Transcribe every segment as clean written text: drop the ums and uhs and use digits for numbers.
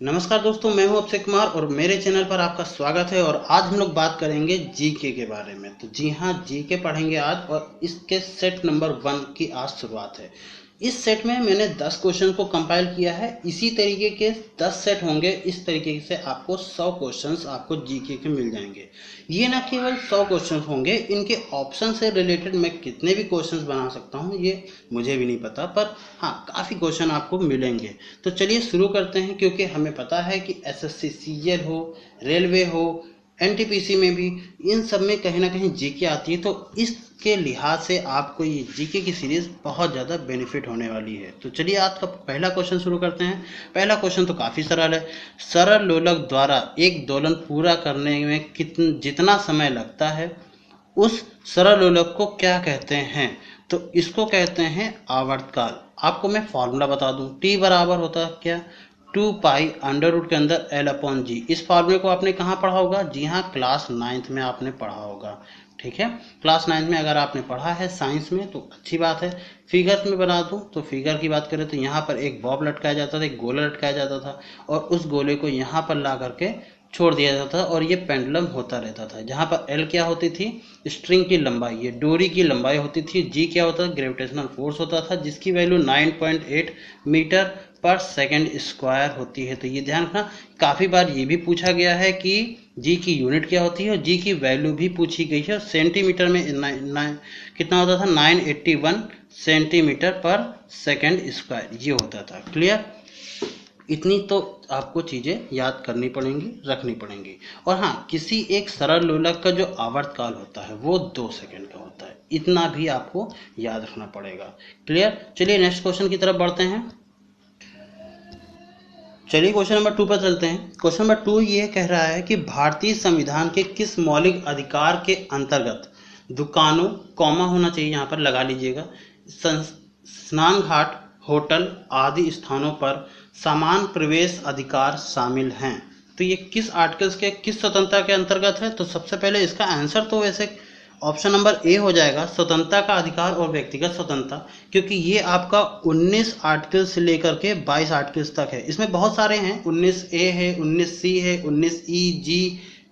नमस्कार दोस्तों, मैं हूं अक्षय कुमार और मेरे चैनल पर आपका स्वागत है। और आज हम लोग बात करेंगे जीके के बारे में। तो जी हां, जीके पढ़ेंगे आज और इसके सेट नंबर 1 की आज शुरुआत है। इस सेट में मैंने 10 क्वेश्चन को कंपाइल किया है। इसी तरीके के 10 सेट होंगे। इस तरीके से आपको 100 क्वेश्चंस आपको जीके के मिल जाएंगे। ये ना केवल 100 क्वेश्चंस होंगे, इनके ऑप्शन से रिलेटेड मैं कितने भी क्वेश्चंस बना सकता हूँ ये मुझे भी नहीं पता, पर हाँ काफ़ी क्वेश्चन आपको मिलेंगे। तो चलिए शुरू करते हैं, क्योंकि हमें पता है कि एसएससी सीजीएल हो, रेलवे हो, एनटीपीसी में भी, इन सब में कहीं ना कहीं जीके आती है। तो इसके लिहाज से आपको ये जीके की सीरीज बहुत ज़्यादा बेनिफिट होने वाली है। तो चलिए आज का पहला क्वेश्चन शुरू करते हैं। पहला क्वेश्चन तो काफ़ी सरल है। सरल लोलक द्वारा एक दोलन पूरा करने में जितना समय लगता है, उस सरल लोलक को क्या कहते हैं? तो इसको कहते हैं आवर्तकाल। आपको मैं फॉर्मूला बता दूं, टी बराबर होता है क्या, 2 पाई अंडर रूट के अंदर एल अपॉन जी। इस फॉर्मूले को आपने कहाँ पढ़ा होगा? जी हाँ, क्लास 9th में आपने पढ़ा होगा। ठीक है, क्लास 9th में अगर आपने पढ़ा है साइंस में तो अच्छी बात है। फिगर में बना दूं तो फिगर की बात करें तो यहाँ पर एक बॉब लटकाया जाता था, एक गोला लटकाया जाता था, और उस गोले को यहाँ पर ला करके छोड़ दिया जाता था और ये पेंडुलम होता रहता था। जहाँ पर एल क्या होती थी? स्ट्रिंग की लंबाई, ये डोरी की लंबाई होती थी। जी क्या होता था? ग्रेविटेशनल फोर्स होता था, जिसकी वैल्यू 9.8 मीटर पर सेकेंड स्क्वायर होती है। तो ये ध्यान रखना, काफ़ी बार ये भी पूछा गया है कि जी की यूनिट क्या होती है, और जी की वैल्यू भी पूछी गई है। सेंटीमीटर में कितना होता था? 981 सेंटीमीटर पर सेकेंड स्क्वायर ये होता था। क्लियर? इतनी तो आपको चीज़ें याद करनी पड़ेंगी, रखनी पड़ेंगी। और हाँ, किसी एक सरल लोलक का जो आवर्तकाल होता है वो 2 सेकंड का होता है, इतना भी आपको याद रखना पड़ेगा। क्लियर? चलिए नेक्स्ट क्वेश्चन की तरफ बढ़ते हैं। चलिए क्वेश्चन नंबर 2 पर चलते हैं। क्वेश्चन नंबर 2 ये कह रहा है कि भारतीय संविधान के किस मौलिक अधिकार के अंतर्गत दुकानों, कॉमा होना चाहिए यहाँ पर, लगा लीजिएगा, स्नान घाट, होटल आदि स्थानों पर समान प्रवेश अधिकार शामिल हैं? तो ये किस आर्टिकल्स के, किस स्वतंत्रता के अंतर्गत है? तो सबसे पहले इसका आंसर तो वैसे ऑप्शन नंबर ए हो जाएगा, स्वतंत्रता का अधिकार और व्यक्तिगत स्वतंत्रता, क्योंकि ये आपका 19 आर्टिकल से लेकर के 22 आर्टिकल्स तक है। इसमें बहुत सारे हैं, 19A है, 19C है, 19E, G,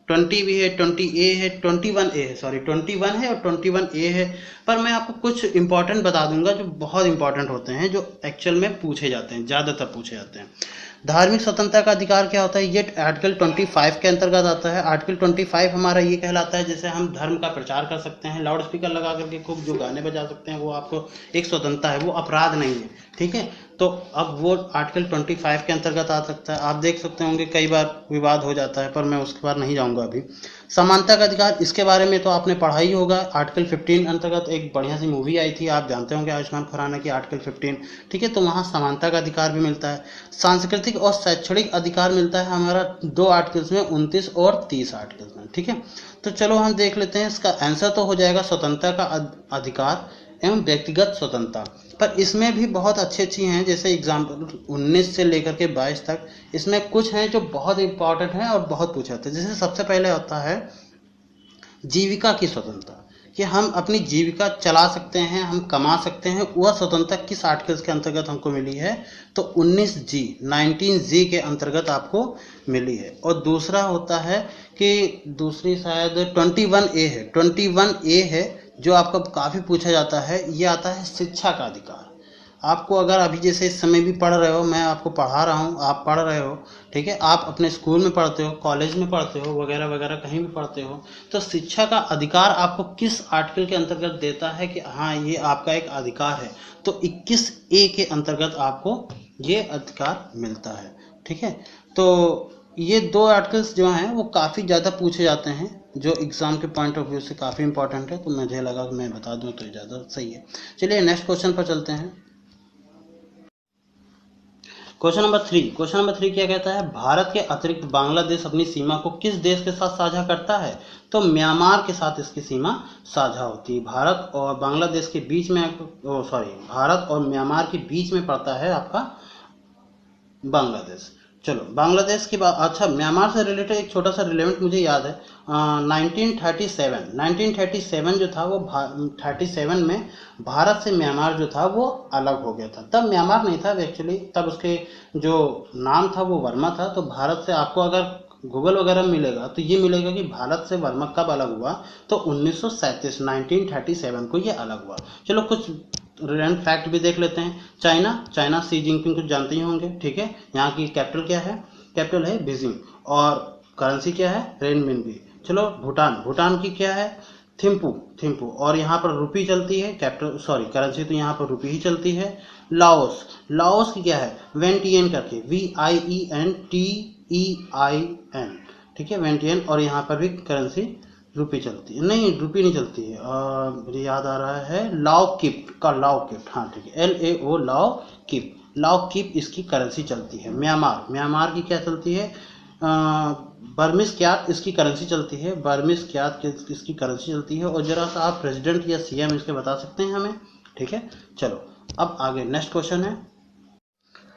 20 भी है, 20A है, 21A है, सॉरी 21 है और 21A है। पर मैं आपको कुछ इंपॉर्टेंट बता दूंगा जो बहुत इंपॉर्टेंट होते हैं, जो एक्चुअल में पूछे जाते हैं, ज़्यादातर पूछे जाते हैं। धार्मिक स्वतंत्रता का अधिकार क्या होता है? ये आर्टिकल 25 के अंतर्गत आता है। आर्टिकल 25 हमारा ये कहलाता है, जैसे हम धर्म का प्रचार कर सकते हैं, लाउड स्पीकर लगा करके खूब जो गाने बजा सकते हैं, वो आपको एक स्वतंत्रता है, वो अपराध नहीं है। ठीक है, तो अब वो आर्टिकल 25 के अंतर्गत आ सकता है। आप देख सकते होंगे कई बार विवाद हो जाता है, पर मैं उसके बारे नहीं जाऊंगा अभी। समानता का अधिकार, इसके बारे में तो आपने पढ़ा ही होगा। आर्टिकल 15 अंतर्गत एक बढ़िया सी मूवी आई थी, आप जानते होंगे, आयुष्मान खुराना की, आर्टिकल 15। ठीक है, तो वहाँ समानता का अधिकार भी मिलता है। सांस्कृतिक और शैक्षणिक अधिकार मिलता है हमारा 2 आर्टिकल्स में, 29 और 30 आर्टिकल्स में। ठीक है, तो चलो हम देख लेते हैं। इसका आंसर तो हो जाएगा स्वतंत्रता का अधिकार एवं व्यक्तिगत स्वतंत्रता। पर इसमें भी बहुत अच्छी अच्छी हैं, जैसे एग्जाम्पल 19 से लेकर के 22 तक, इसमें कुछ हैं जो बहुत इंपॉर्टेंट हैं और बहुत पूछे जाते हैं। जैसे सबसे पहले होता है जीविका की स्वतंत्रता, कि हम अपनी जीविका चला सकते हैं, हम कमा सकते हैं। वह स्वतंत्रता किस आर्टिकल्स के अंतर्गत हमको मिली है? तो 19G के अंतर्गत आपको मिली है। और दूसरा होता है कि दूसरी शायद 21A है, 21A है जो आपका काफ़ी पूछा जाता है। ये आता है शिक्षा का अधिकार। आपको अगर अभी जैसे इस समय भी पढ़ रहे हो, मैं आपको पढ़ा रहा हूँ, आप पढ़ रहे हो, ठीक है, आप अपने स्कूल में पढ़ते हो, कॉलेज में पढ़ते हो, वगैरह वगैरह कहीं भी पढ़ते हो, तो शिक्षा का अधिकार आपको किस आर्टिकल के अंतर्गत देता है कि हाँ ये आपका एक अधिकार है? तो 21A के अंतर्गत आपको ये अधिकार मिलता है। ठीक है, तो ये 2 आर्टिकल्स जो हैं वो काफ़ी ज़्यादा पूछे जाते हैं, जो एग्ज़ाम के पॉइंट ऑफ व्यू से काफ़ी इंपॉर्टेंट है। तो मुझे लगा कि मैं बता दूं तो ज़्यादा सही है। चलिए नेक्स्ट क्वेश्चन पर चलते हैं। क्वेश्चन नंबर 3 क्या कहता है? भारत के अतिरिक्त बांग्लादेश अपनी सीमा को किस देश के साथ साझा करता है? तो म्यांमार के साथ इसकी सीमा साझा होती है। भारत और बांग्लादेश के बीच में, भारत और म्यांमार के बीच में पड़ता है आपका बांग्लादेश। चलो बांग्लादेश की बात, अच्छा म्यांमार से रिलेटेड एक छोटा सा रिलेवेंट मुझे याद है। 1937 जो था वो 37 में भारत से म्यांमार जो था वो अलग हो गया था। तब म्यांमार नहीं था एक्चुअली, तब उसके जो नाम था वो वर्मा था। तो भारत से आपको अगर गूगल वगैरह में मिलेगा तो ये मिलेगा कि भारत से वर्मा कब अलग हुआ, तो 1937 को ये अलग हुआ। चलो कुछ रिलेवेंट फैक्ट भी देख लेते हैं। चाइना सी जिनपिंग कुछ जानते ही होंगे, ठीक है। यहाँ की कैपिटल क्या है? कैपिटल है बीजिंग। और करेंसी क्या है? रेनमिनबी। चलो भूटान की क्या है? थिम्पू। और यहाँ पर रुपी चलती है, कैपिटल सॉरी करेंसी तो यहाँ पर रुपी ही चलती है। लाओस की क्या है? वेंटियन करके, VIENTEIN, ठीक है, वेंटियन। और यहाँ पर भी करेंसी रुपी चलती है, नहीं रुपी नहीं चलती है, मुझे याद आ रहा है लाओकिप, हाँ ठीक है, LAO लाओकिप इसकी करेंसी चलती है। म्यांमार की क्या चलती है? बर्मिस क्यात इसकी करेंसी चलती है, इसकी करेंसी चलती है। और जरा सा आप प्रेसिडेंट या CM इसके बता सकते हैं हमें, ठीक है। चलो अब आगे नेक्स्ट क्वेश्चन है।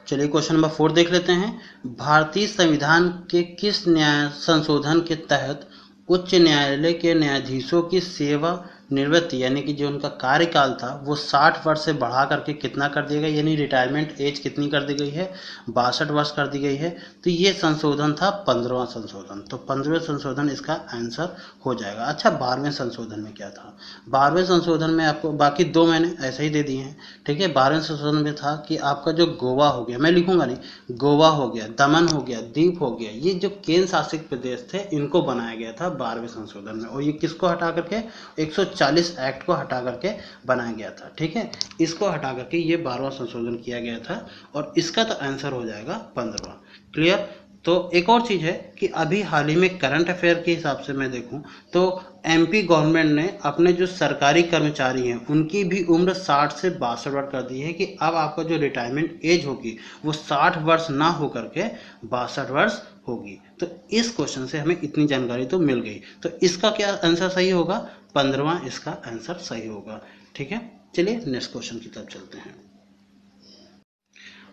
चलिए क्वेश्चन नंबर 4 देख लेते हैं। भारतीय संविधान के किस न्याय संशोधन के तहत उच्च न्यायालय के न्यायाधीशों की सेवा निवृत्ति यानी कि जो उनका कार्यकाल था वो 60 वर्ष से बढ़ा करके कितना कर दिया गया, यानी रिटायरमेंट एज कितनी कर दी गई है? 62 वर्ष कर दी गई है। तो ये संशोधन था 15वां संशोधन। तो 15वें संशोधन इसका आंसर हो जाएगा। अच्छा 12वें संशोधन में क्या था? 12वें संशोधन में आपको बाकी दो मैंने ऐसे ही दे दिए हैं, ठीक है। 12वें संशोधन में था कि आपका जो गोवा हो गया, मैं लिखूंगा नहीं, गोवा हो गया, दमन हो गया, दीव हो गया, ये जो केंद्र शासित प्रदेश थे इनको बनाया गया था 12वें संशोधन में। और ये किसको हटा करके? 140 एक्ट को हटा करके बनाया गया था, ठीक है। इसको हटा करके ये 12वां संशोधन किया गया था और इसका तो आंसर हो जाएगा 15वां। क्लियर। तो एक और चीज है कि अभी हाल ही में करंट अफेयर के हिसाब से मैं देखूं तो MP गवर्नमेंट ने अपने जो सरकारी कर्मचारी हैं उनकी भी उम्र 60 से 62 वर्ष कर दी है कि अब आपका जो रिटायरमेंट एज होगी वो 60 वर्ष ना हो करके 62 वर्ष होगी। तो इस क्वेश्चन से हमें इतनी जानकारी तो मिल गई। तो इसका क्या आंसर सही होगा? 15वां इसका आंसर सही होगा, ठीक है। चलिए नेक्स्ट क्वेश्चन की तरफ चलते हैं।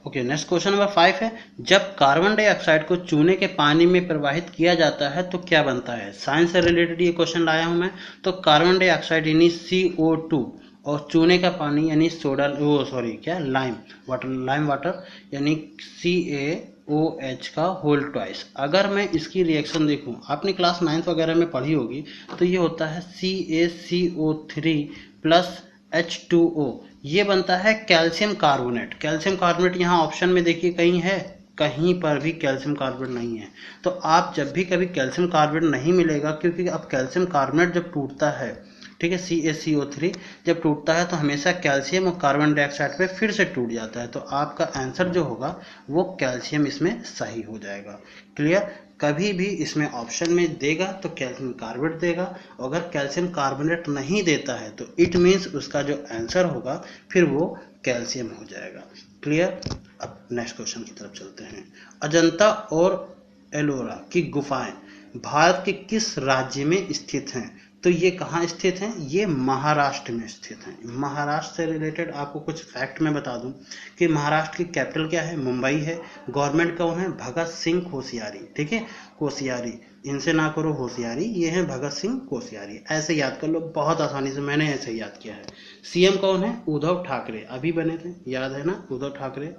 ओके नेक्स्ट क्वेश्चन नंबर 5 है। जब कार्बन डाइऑक्साइड को चूने के पानी में प्रवाहित किया जाता है तो क्या बनता है? साइंस से रिलेटेड ये क्वेश्चन लाया हूं मैं। तो कार्बन डाइऑक्साइड यानी CO2 और चूने का पानी यानी सोडा लाइम वाटर यानी CaOH का होल ट्वाइस। अगर मैं इसकी रिएक्शन देखूं, आपने क्लास 9th वगैरह में पढ़ी होगी, तो ये होता है CaCO3 प्लस H2O। ये बनता है कैल्शियम कार्बोनेट। यहाँ ऑप्शन में देखिए कहीं है? कहीं पर भी कैल्शियम कार्बोनेट नहीं है। तो आप जब भी कभी कैल्शियम कार्बोनेट नहीं मिलेगा, क्योंकि अब कैल्शियम कार्बोनेट जब टूटता है, ठीक है, CaCO3 जब टूटता है तो हमेशा कैल्शियम और कार्बन डाइऑक्साइड पे फिर से टूट जाता है। तो आपका आंसर जो होगा वो कैल्शियम इसमें सही हो जाएगा। क्लियर। कभी भी इसमें ऑप्शन में देगा तो कैल्शियम कार्बोनेट देगा, अगर कैल्शियम कार्बोनेट नहीं देता है तो इट मीन्स उसका जो आंसर होगा फिर वो कैल्शियम हो जाएगा। क्लियर। अब नेक्स्ट क्वेश्चन की तरफ चलते हैं। अजंता और एलोरा की गुफाएं भारत के किस राज्य में स्थित हैं? तो ये कहाँ स्थित हैं? ये महाराष्ट्र में स्थित हैं। महाराष्ट्र से रिलेटेड आपको कुछ फैक्ट मैं बता दूं कि महाराष्ट्र की कैपिटल क्या है? मुंबई है। गवर्नमेंट कौन है? भगत सिंह कोश्यारी, ठीक है, कोश्यारी, इनसे ना करो होशियारी, ये है भगत सिंह कोश्यारी। ऐसे याद कर लो बहुत आसानी से, मैंने ऐसे याद किया है। CM कौन है? उद्धव ठाकरे, अभी बने थे, याद है ना, उद्धव ठाकरे,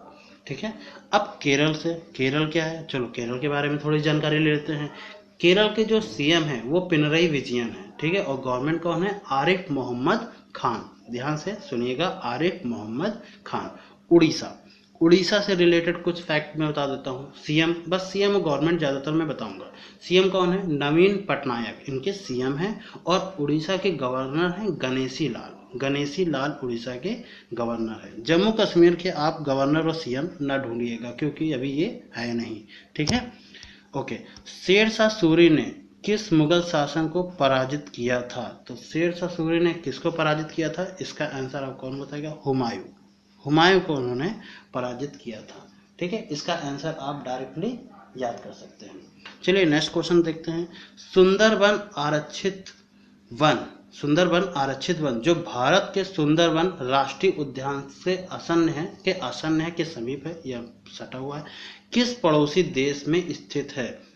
ठीक है। अब केरल से, केरल क्या है? चलो केरल के बारे में थोड़ी जानकारी ले लेते हैं। केरल के जो CM है वो पिनरई विजयन है, ठीक है। और गवर्नमेंट कौन है? आरिफ मोहम्मद खान, ध्यान से सुनिएगा, आरिफ मोहम्मद खान। उड़ीसा से रिलेटेड कुछ फैक्ट मैं बता देता हूँ। CM, बस CM और गवर्नमेंट ज़्यादातर मैं बताऊंगा। CM कौन है? नवीन पटनायक इनके CM हैं। और उड़ीसा के गवर्नर हैं गणेशी लाल उड़ीसा के गवर्नर है। जम्मू कश्मीर के आप गवर्नर और CM ना ढूंढिएगा क्योंकि अभी ये है नहीं, ठीक है। ओके, शेरशाह सूरी ने किस मुगल शासक को पराजित किया था? तो शेरशाह सूरी ने किसको पराजित किया था? इसका आंसर आप कौन बताएगा? हुमायूं को उन्होंने पराजित किया था, ठीक है। इसका आंसर आप डायरेक्टली याद कर सकते हैं। चलिए नेक्स्ट क्वेश्चन देखते हैं। सुंदरबन आरक्षित वन सुंदरबन आरक्षित वन जो भारत के सुंदरबन राष्ट्रीय उद्यान से आसन्न है, के समीप है या सटा हुआ है, किस पड़ोसी देश में स्थित है?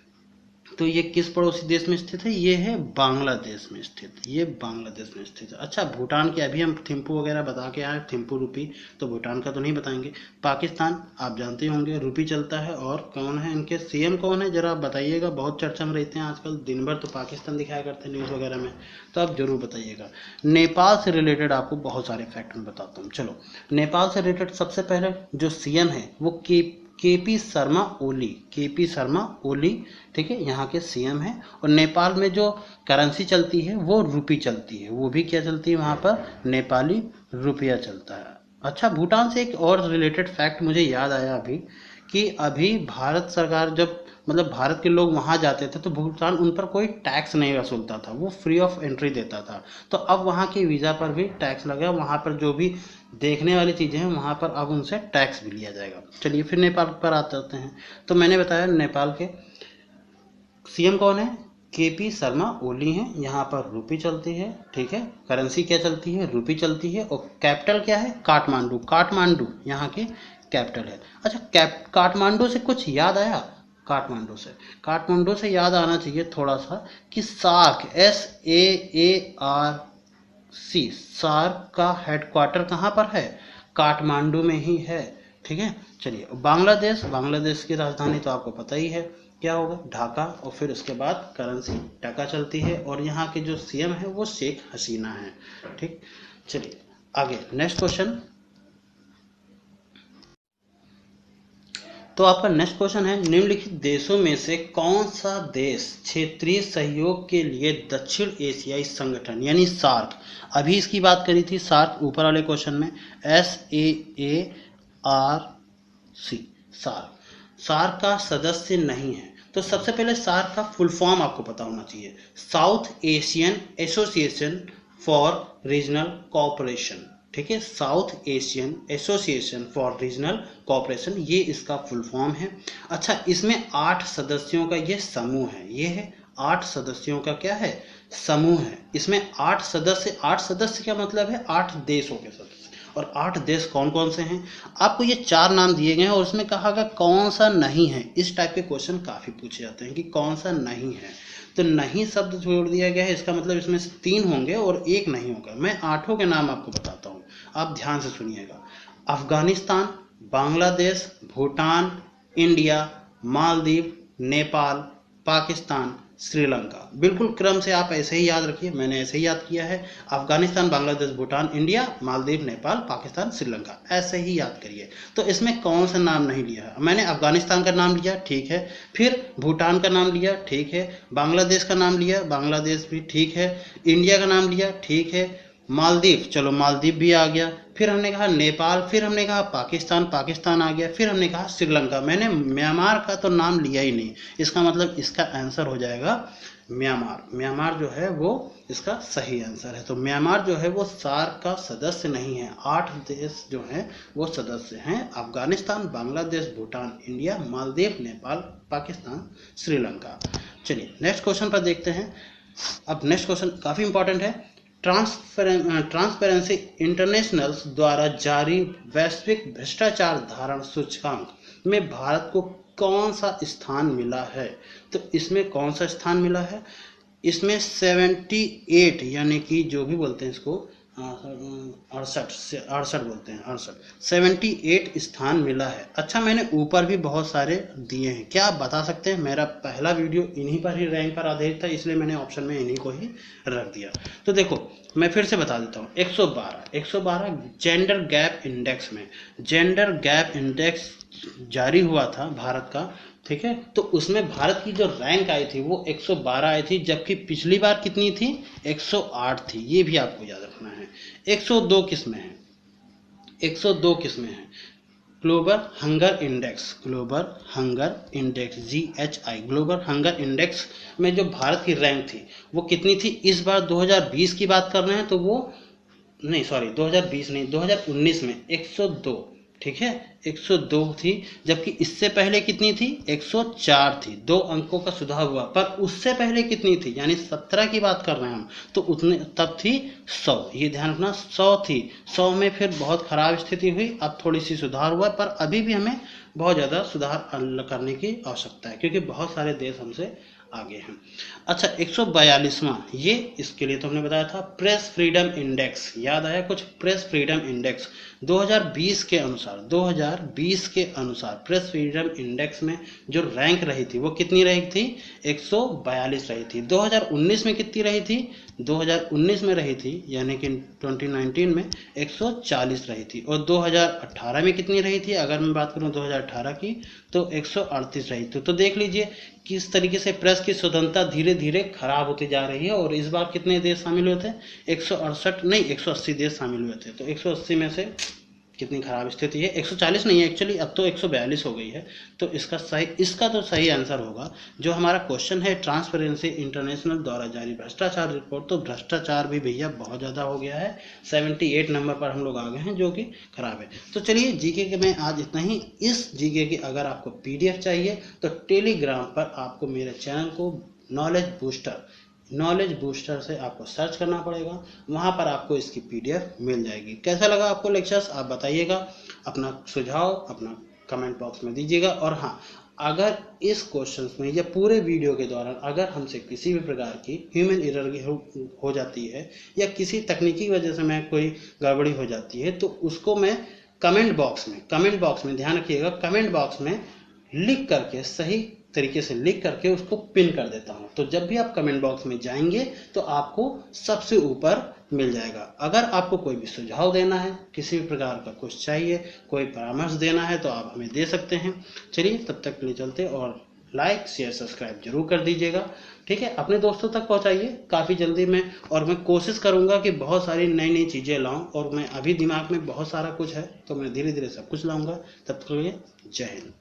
तो ये किस पड़ोसी देश में स्थित है? ये है बांग्लादेश में स्थित, ये बांग्लादेश में स्थित है। अच्छा, भूटान की अभी हम थिम्पू वगैरह बता के आए, थिम्पू रूपी, तो भूटान का तो नहीं बताएंगे। पाकिस्तान आप जानते होंगे रूपी चलता है, और कौन है इनके सीएम कौन है जरा बताइएगा, बहुत चर्चा में रहते हैं आजकल, दिन भर तो पाकिस्तान दिखाया करते हैं न्यूज़ वगैरह में, तो आप जरूर बताइएगा। नेपाल से रिलेटेड आपको बहुत सारे फैक्ट मैं बताता हूँ। चलो, नेपाल से रिलेटेड सबसे पहले जो सीएम है वो केपी शर्मा ओली, ठीक है, यहाँ के सीएम है। और नेपाल में जो करेंसी चलती है वो रुपी चलती है, वो भी क्या चलती है वहाँ पर? नेपाली रुपया चलता है। अच्छा, भूटान से एक और रिलेटेड फैक्ट मुझे याद आया अभी, कि अभी भारत सरकार जब मतलब भारत के लोग वहाँ जाते थे तो भूटान उन पर कोई टैक्स नहीं वसूलता था, वो फ्री ऑफ एंट्री देता था। तो अब वहाँ की वीज़ा पर भी टैक्स लगा, वहाँ पर जो भी देखने वाली चीज़ें हैं वहाँ पर अब उनसे टैक्स भी लिया जाएगा। चलिए फिर नेपाल पर आते हैं। तो मैंने बताया नेपाल के सीएम कौन है? केपी शर्मा ओली हैं। यहाँ पर रुपी चलती है, ठीक है, करेंसी क्या चलती है? रुपी चलती है। और कैपिटल क्या है? काठमांडू यहाँ की कैपिटल है। अच्छा, काठमांडू से कुछ याद आया? काठमांडू से याद आना चाहिए थोड़ा सा कि सार्क, सार्क का हेडक्वार्टर कहाँ पर है? काठमांडू में ही है, ठीक है। चलिए, बांग्लादेश की राजधानी तो आपको पता ही है क्या होगा? ढाका। और फिर उसके बाद करेंसी टका चलती है, और यहाँ के जो सीएम है वो शेख हसीना है, ठीक। चलिए आगे, नेक्स्ट क्वेश्चन। तो आपका नेक्स्ट क्वेश्चन है, निम्नलिखित देशों में से कौन सा देश क्षेत्रीय सहयोग के लिए दक्षिण एशियाई संगठन यानी सार्क, अभी इसकी बात करी थी सार्क ऊपर वाले क्वेश्चन में, सार्क का सदस्य नहीं है? तो सबसे पहले सार्क का फुल फॉर्म आपको पता होना चाहिए, south Asian association for regional cooperation, ठीक है, south Asian association for regional cooperation, ये इसका फुल फॉर्म है। अच्छा, इसमें 8 सदस्यों का ये समूह है, ये है 8 सदस्यों का क्या है? समूह है। इसमें 8 सदस्य का मतलब है 8 देशों के सदस्य। और 8 देश कौन कौन से हैं? आपको ये 4 नाम दिए गए हैं, और उसमें कहा गया कौन सा नहीं है। इस टाइप के क्वेश्चन काफी पूछे जाते हैं कि कौन सा नहीं है, तो नहीं शब्द छोड़ दिया गया है, इसका मतलब इसमें से 3 होंगे और 1 नहीं होगा। मैं 8 के नाम आपको बताता हूँ, आप ध्यान से सुनिएगा। अफगानिस्तान, बांग्लादेश, भूटान, इंडिया, मालदीव, नेपाल, पाकिस्तान, श्रीलंका। बिल्कुल क्रम से आप ऐसे ही याद रखिए, मैंने ऐसे ही याद किया है, अफगानिस्तान, बांग्लादेश, भूटान, इंडिया, मालदीव, नेपाल, पाकिस्तान, श्रीलंका, ऐसे ही याद करिए। तो इसमें कौन सा नाम नहीं लिया है? मैंने अफगानिस्तान का नाम लिया, ठीक है, फिर भूटान का नाम लिया, ठीक है, बांग्लादेश का नाम लिया, बांग्लादेश भी ठीक है, इंडिया का नाम लिया, ठीक है, मालदीव, चलो मालदीव भी आ गया, फिर हमने कहा नेपाल, फिर हमने कहा पाकिस्तान आ गया, फिर हमने कहा श्रीलंका। मैंने म्यांमार का तो नाम लिया ही नहीं, इसका मतलब इसका आंसर हो जाएगा म्यांमार जो है वो इसका सही आंसर है। तो म्यांमार जो है वो सार्क का सदस्य नहीं है। 8 देश जो हैं वो सदस्य हैं, अफगानिस्तान, बांग्लादेश, भूटान, इंडिया, मालदीव, नेपाल, पाकिस्तान, श्रीलंका। चलिए नेक्स्ट क्वेश्चन पर देखते हैं। अब नेक्स्ट क्वेश्चन काफी इंपॉर्टेंट है। ट्रांसपेरेंसी इंटरनेशनल द्वारा जारी वैश्विक भ्रष्टाचार धारण सूचकांक में भारत को कौन सा स्थान मिला है? तो इसमें कौन सा स्थान मिला है? इसमें 78 यानी कि जो भी बोलते हैं इसको 68 बोलते हैं, 78 स्थान मिला है। अच्छा, मैंने ऊपर भी बहुत सारे दिए हैं, क्या आप बता सकते हैं? मेरा पहला वीडियो इन्हीं पर ही रैंक पर आधारित था, इसलिए मैंने ऑप्शन में इन्हीं को ही रख दिया। तो देखो मैं फिर से बता देता हूँ, 112 जेंडर गैप इंडेक्स में, जेंडर गैप इंडेक्स जारी हुआ था भारत का, ठीक है, तो उसमें भारत की जो रैंक आई थी वो 112 आई थी, जबकि पिछली बार कितनी थी? 108 थी। ये भी आपको याद रखना है। 102 किसमें है? 102 किसमें है? Global hunger index, GHI, global hunger index में जो भारत की रैंक थी वो कितनी थी? इस बार 2020 की बात कर रहे हैं तो वो नहीं, सॉरी 2020 नहीं, 2019 में 102, ठीक है, 102 थी, जबकि इससे पहले कितनी थी, 104 थी। 2 अंकों का सुधार हुआ, पर उससे पहले कितनी थी, यानी 17 की बात कर रहे हैं हम, तो उतने तब थी 100। ये ध्यान रखना, 100 थी। 100 में फिर बहुत खराब स्थिति हुई, अब थोड़ी सी सुधार हुआ, पर अभी भी हमें बहुत ज़्यादा सुधार करने की आवश्यकता है, क्योंकि बहुत सारे देश हमसे आगे हैं। अच्छा, 142वां, ये इसके लिए तो हमने बताया था प्रेस फ्रीडम इंडेक्स, याद आया कुछ, प्रेस फ्रीडम इंडेक्स 2020 के अनुसार प्रेस फ्रीडम इंडेक्स में जो रैंक रही थी वो कितनी रही थी, 142 रही थी। 2019 में कितनी रही थी, 2019 में रही थी, यानी कि 2019 में 140 रही थी। और 2018 में कितनी रही थी, अगर मैं बात करूं 2018 की, तो 138 रही थी। तो देख लीजिए किस तरीके से प्रेस की स्वतंत्रता धीरे धीरे खराब होती जा रही है। और इस बार कितने देश शामिल हुए थे, 168 नहीं 180 देश शामिल हुए थे। तो 180 में से कितनी खराब स्थिति है, 140 नहीं है एक्चुअली, अब तो 142 हो गई है। तो इसका तो सही आंसर होगा जो हमारा क्वेश्चन है, ट्रांसपेरेंसी इंटरनेशनल द्वारा जारी भ्रष्टाचार रिपोर्ट। तो भ्रष्टाचार भी भैया बहुत ज़्यादा हो गया है, 78 नंबर पर हम लोग आ गए हैं, जो कि खराब है। तो चलिए जीके के में आज इतना ही। इस जीके की अगर आपको PDF चाहिए तो टेलीग्राम पर आपको मेरे चैनल को नॉलेज बूस्टर से आपको सर्च करना पड़ेगा, वहाँ पर आपको इसकी PDF मिल जाएगी। कैसा लगा आपको लेक्चर्स, आप बताइएगा, अपना सुझाव अपना कमेंट बॉक्स में दीजिएगा। और हाँ, अगर इस क्वेश्चंस में या पूरे वीडियो के दौरान अगर हमसे किसी भी प्रकार की ह्यूमन एरर हो जाती है या किसी तकनीकी वजह से मैं कोई गड़बड़ी हो जाती है, तो उसको मैं कमेंट बॉक्स में ध्यान रखिएगा, कमेंट बॉक्स में लिख करके, सही तरीके से लिख करके उसको पिन कर देता हूं। तो जब भी आप कमेंट बॉक्स में जाएंगे तो आपको सबसे ऊपर मिल जाएगा। अगर आपको कोई भी सुझाव देना है, किसी भी प्रकार का कुछ चाहिए, कोई परामर्श देना है, तो आप हमें दे सकते हैं। चलिए तब तक के लिए चलते, और लाइक शेयर सब्सक्राइब जरूर कर दीजिएगा, ठीक है, अपने दोस्तों तक पहुंचाइए काफ़ी जल्दी में। और मैं कोशिश करूंगा कि बहुत सारी नई नई चीज़ें लाऊं, और मैं अभी दिमाग में बहुत सारा कुछ है, तो मैं धीरे धीरे सब कुछ लाऊंगा। तब तक के लिए जय हिंद।